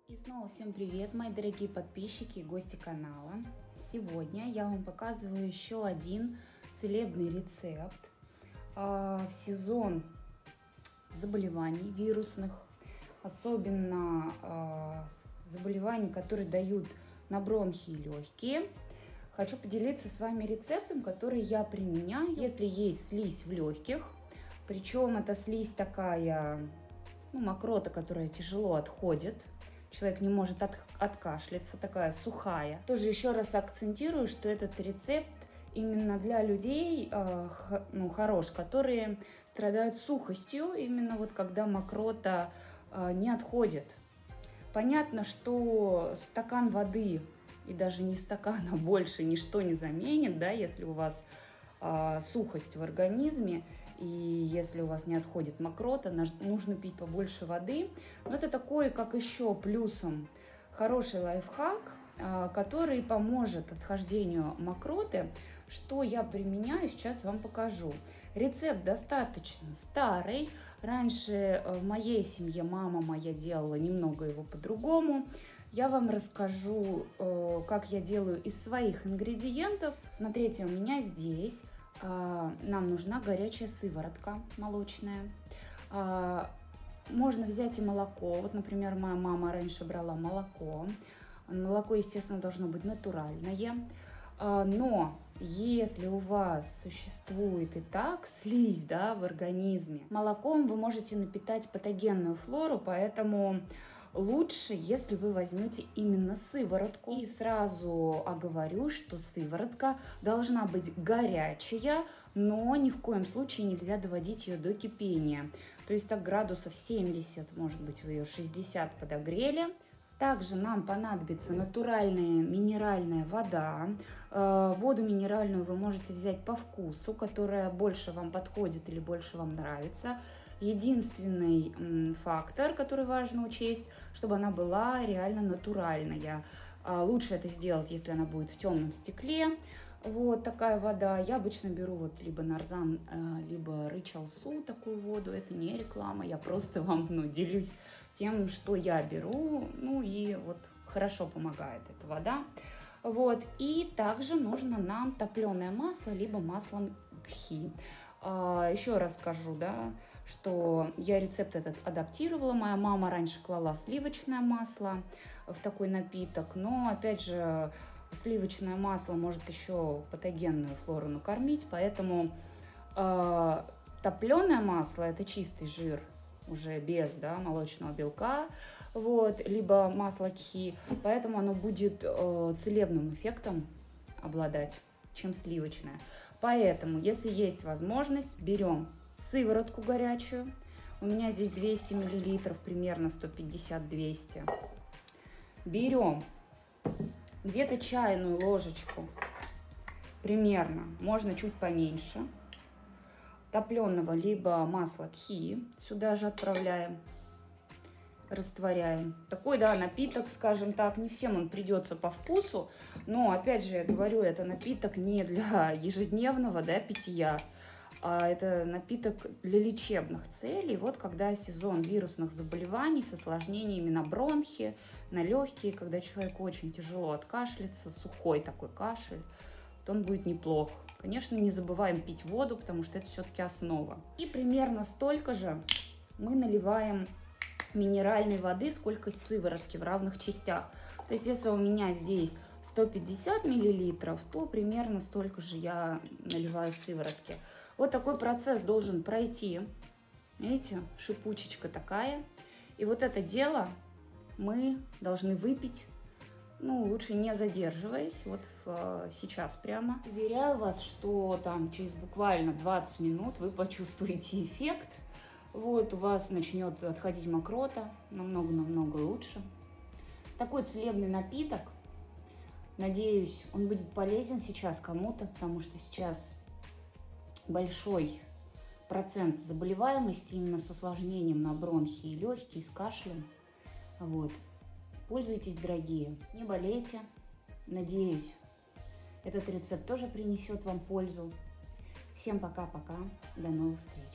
И снова всем привет, мои дорогие подписчики и гости канала. Сегодня я вам показываю еще один целебный рецепт в сезон заболеваний вирусных, особенно заболеваний, которые дают на бронхи и легкие. Хочу поделиться с вами рецептом, который я применяю, если есть слизь в легких. Причем это слизь такая, мокрота, которая тяжело отходит. Человек не может откашляться, такая сухая. Тоже еще раз акцентирую, что этот рецепт именно для людей хорош, которые страдают сухостью, именно вот когда мокрота не отходит. Понятно, что стакан воды и даже не стакан, а больше ничто не заменит, да, если у вас сухость в организме. И если у вас не отходит мокрота, нужно пить побольше воды. Но это такой, как еще плюсом, хороший лайфхак, который поможет отхождению мокроты. Что я применяю, сейчас вам покажу. Рецепт достаточно старый. Раньше в моей семье мама моя делала немного его по-другому. Я вам расскажу, как я делаю из своих ингредиентов. Смотрите, у меня здесь нам нужна горячая сыворотка молочная. Можно взять и молоко. Вот, например, моя мама раньше брала молоко. Молоко, естественно, должно быть натуральное. Но если у вас существует и так слизь, да, в организме, молоком вы можете напитать патогенную флору, поэтому лучше, если вы возьмете именно сыворотку. И сразу оговорю, что сыворотка должна быть горячая, но ни в коем случае нельзя доводить ее до кипения. То есть так градусов 70, может быть, вы ее 60 подогрели. Также нам понадобится натуральная минеральная вода. Воду минеральную вы можете взять по вкусу, которая больше вам подходит или больше вам нравится. Единственный фактор, который важно учесть, чтобы она была реально натуральная. Лучше это сделать, если она будет в темном стекле. Вот такая вода. Я обычно беру вот либо нарзан, либо рычалсу, такую воду. Это не реклама, я просто вам делюсь тем, что я беру. И вот хорошо помогает эта вода. Вот. И также нужно нам топленое масло, либо масло гхи. Еще раз скажу, да, что я рецепт этот адаптировала. Моя мама раньше клала сливочное масло в такой напиток, но опять же сливочное масло может еще патогенную флору накормить, поэтому топленое масло — это чистый жир, уже без молочного белка, вот, либо масло гхи, поэтому оно будет целебным эффектом обладать, чем сливочное. Поэтому, если есть возможность, берем сыворотку горячую. У меня здесь 200 мл, примерно 150-200. Берем где-то чайную ложечку, примерно, можно чуть поменьше, топленого либо масла гхи. Сюда же отправляем, растворяем. Такой, напиток, скажем так, не всем он придется по вкусу, но, опять же, я говорю, это напиток не для ежедневного питья, а это напиток для лечебных целей. Вот когда сезон вирусных заболеваний с осложнениями на бронхи, на легкие, когда человеку очень тяжело откашляться, сухой такой кашель, то он будет неплох. Конечно, не забываем пить воду, потому что это все-таки основа. И примерно столько же мы наливаем минеральной воды, сколько сыворотки в равных частях. То есть если у меня здесь 150 мл, то примерно столько же я наливаю сыворотки. Вот такой процесс должен пройти. Видите, шипучечка такая. И вот это дело мы должны выпить, лучше не задерживаясь, вот сейчас прямо. Уверяю вас, что там через буквально 20 минут вы почувствуете эффект. Вот у вас начнет отходить мокрота намного-намного лучше. Такой целебный напиток. Надеюсь, он будет полезен сейчас кому-то, потому что сейчас большой процент заболеваемости именно с осложнением на бронхи и легкие, с кашлем. Вот. Пользуйтесь, дорогие, не болейте. Надеюсь, этот рецепт тоже принесет вам пользу. Всем пока-пока, до новых встреч.